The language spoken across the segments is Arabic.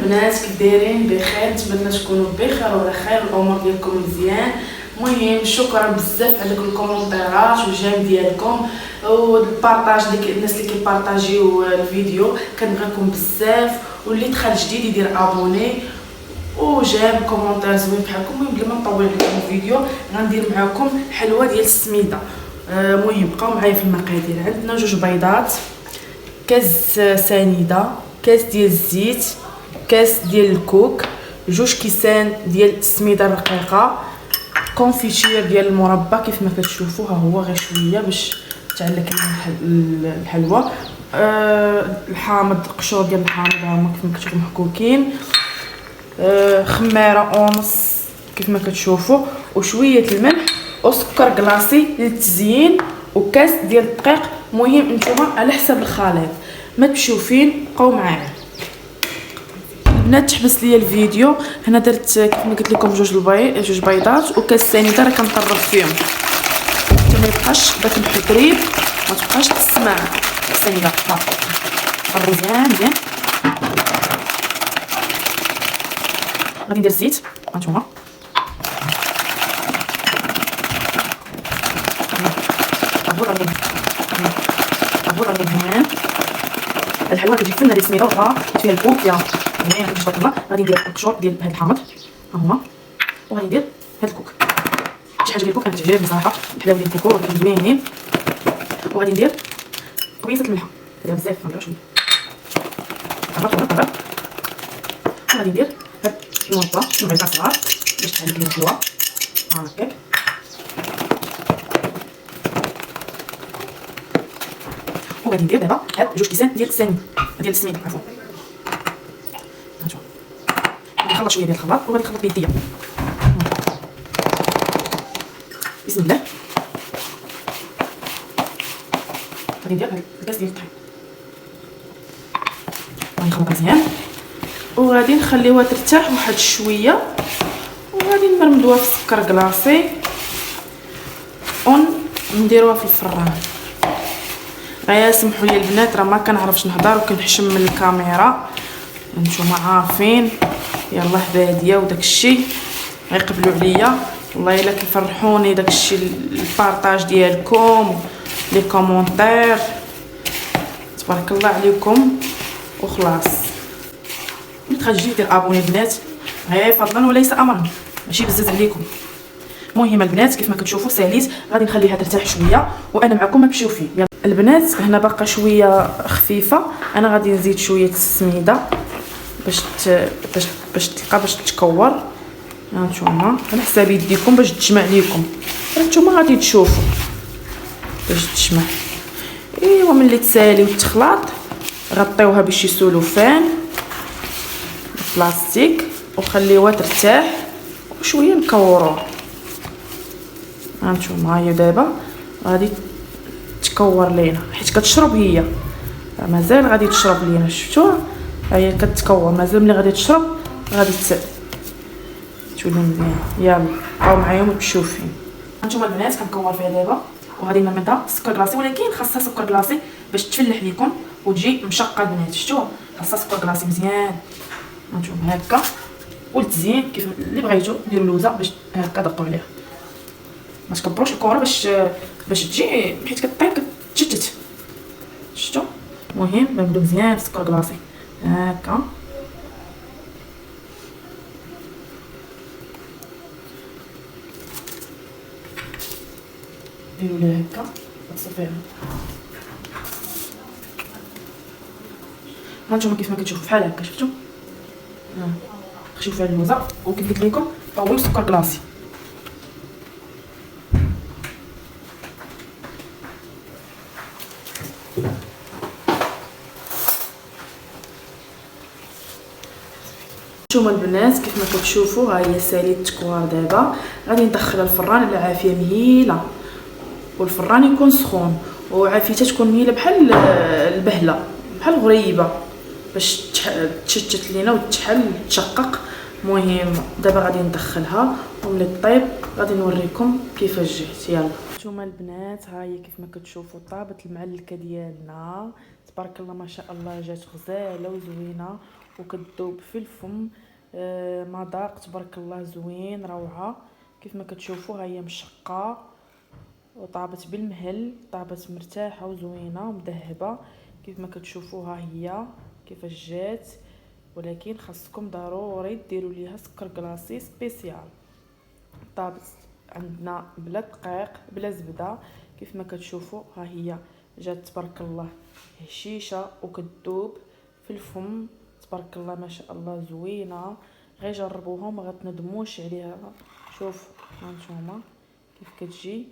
البنات، كي دايرين؟ بخير، نتمنى تكونوا بخير وعلى خير، الامور ديالكم مزيان. المهم شكرا بزاف على داك الكومونتيرات والجيم ديالكم والبارطاج ديك الناس اللي كيبارطاجيو الفيديو، كنبغيكم بزاف. واللي دخل جديد يدير ابوني وجيم كومونتير زوين بحالكم. المهم بلا ما نطول عليكم الفيديو، غندير معكم حلوه ديال السميده. المهم بقاو معايا في المقادير. عندنا 2 بيضات، كاس سنيده، كاس ديال الزيت، كاس ديال الكوك، 2 كيسان ديال السميده الرقيقه، كونفيتير ديال المربى كيف ما كتشوفوا، ها هو غير شويه باش تعلق الحلوى. الحامض، قشور ديال الحامض هما كيف ما كتشوفوا محكوكين، خميره اونص كيف ما كتشوفوا، وشويه الملح وسكر كلاصي للتزيين، وكاس ديال الدقيق. المهم نتوما على حسب الخليط، ما تمشيو فين، بقاو معايا البنات. تحبس ليا الفيديو. هنا درت كيف ما قلت لكم 2 بيضات وكاس سنيده، راه كنطرب فيهم حتى ما يبقاش داك الحبريب، ما تبقاش تسمع السنيده. طربوا مزيان مزيان. غادي ندير الزيت، هانتوما الحلوى كتجي فنه ديال السميده وفيها الكوك فيها زوينه كتجي تبارك الله. غادي ندير القشور ديال هاد الحامض ها هما، وغادي ندير هاد الكوك. شي حاجه ديال الكوك انا كتعجبني بصراحه، الحلاوه ديال الكوكو كيكونوا زوينين. وغادي ندير كويسه الملح، ندير بزاف غندير شويه طرب. وغادي ندير هاد المربى، معلقه صغار باش تعلق لي الحلوى هكاك. وغادي ندير دابا هاد 2 كيسان ديال السميده عفوا. هانتوما غادي نخلط شويه ديال الخلاط وغادي نخلط بيديا. بسم الله. غادي ندير هاد الكاس ديال الطحين، غادي نخلط مزيان وغادي نخليوها ترتاح واحد شويه، وغادي نمرمدوها في السكر كلاصي ونديروها في الفران. غير سمحوا لي البنات، راه ما كنعرفش نهضر وكنحشم من الكاميرا، نتوما عارفين. يلا حباديه وداكشي غيقبلوا عليا. والله الا كيفرحوني داكشي البارطاج ديالكم لي كومونتير، تبارك الله عليكم. وخلاص اللي تخرج دير ابوني البنات، غير فضلا وليس امرا، ماشي بزز عليكم. المهم البنات كيف ما كتشوفوا ساليت، غادي نخليها ترتاح شويه وانا معكم، ما تمشيو فيه. يلا البنات، هنا باقا شويه خفيفه، انا غادي نزيد شويه السميده باش تكور. هانتوما على حساب يديكم باش تجمع ليكم، هانتوما غادي تشوفوا باش تجمع. ايوا ملي تسالي وتخلط غطيوها بشي سلوفان بلاستيك وخليوها ترتاح وشويه نكوروها. هانتوما هي دابا غادي تكور لينا حيت كتشرب، هي مازال غادي تشرب لينا، شفتوها هي كتكور مازال. ملي غادي تشرب غادي تولي مزيان. يلا بقاو معايا وما تمشيو فين. هانتوما البنات كنكور فيها دابا، وغادي نمدها سكر كلاصي، ولكن خاصها سكر كلاصي باش تفلح ليكم وتجي مشقه البنات. شفتوها خاصها سكر كلاصي مزيان. هانتوما هكا، والتزيين كيف اللي بغيتو ديروا اللوزه باش هكا دقوا عليها، ما تكبروش الكره باش تجي حيت كطيب كتشتت. شفتوا؟ المهم نبداو مزيان في السكر كلاصي هكا. ديروا لها هكا صافي. هانتوما كيف ما كتشوفوا بحال هكا، شفتوا؟ خشيو فيها اللوزه وكيف قلت لكم طويو سكر كلاصي. نتوما البنات كيف ما كتشوفوا ها هي ساليت تكوار. دابا غادي ندخلها الفران على عافيه مهيله، والفران يكون سخون وعافيتها تكون مهيله بحال البهله، بحال غريبه باش تشتت لينا وتحل تشقق. المهم دابا غادي ندخلها وملي طيب غادي نوريكم كيفاش جات. يلا نتوما البنات ها هي كيف ما كتشوفوا طابت المعلكه ديالنا، تبارك الله ما شاء الله، جات غزاله وزوينه وكتذوب في الفم. مذاق تبارك الله زوين روعه. كيف ما كتشوفوا هي مشقه وطابت بالمهل، طابت مرتاحه وزوينه ومذهبه. كيف ما كتشوفوها هي كيفاش جات، ولكن خاصكم ضروري ديروا ليها سكر كلاصي سبيسيال. طابت عندنا بلا دقيق بلا زبده. كيف ما كتشوفوا ها هي جات تبارك الله هشيشه وكتذوب في الفم. تبارك الله ما شاء الله زوينه. غير جربوها ما غتندموش عليها. شوف هانتوما كيف كتجي،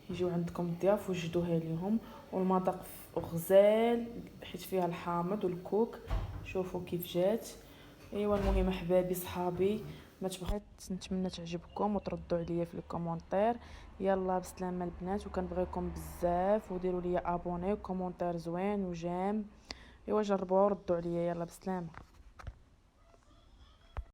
يجيو عندكم الضياف وجدوها ليهم. والمذاق غزال حيت فيها الحامض والكوك. شوفوا كيف جات. ايوا المهم احبابي صحابي ما تبغيت، نتمنى تعجبكم وتردوا عليا في الكومونتير. يلا بسلامه البنات، وكنبغيكم بزاف وديروا لي ابوني وكومونتير زوين وجيم. ايوا جربوها وردوا عليا. يلا بسلامه.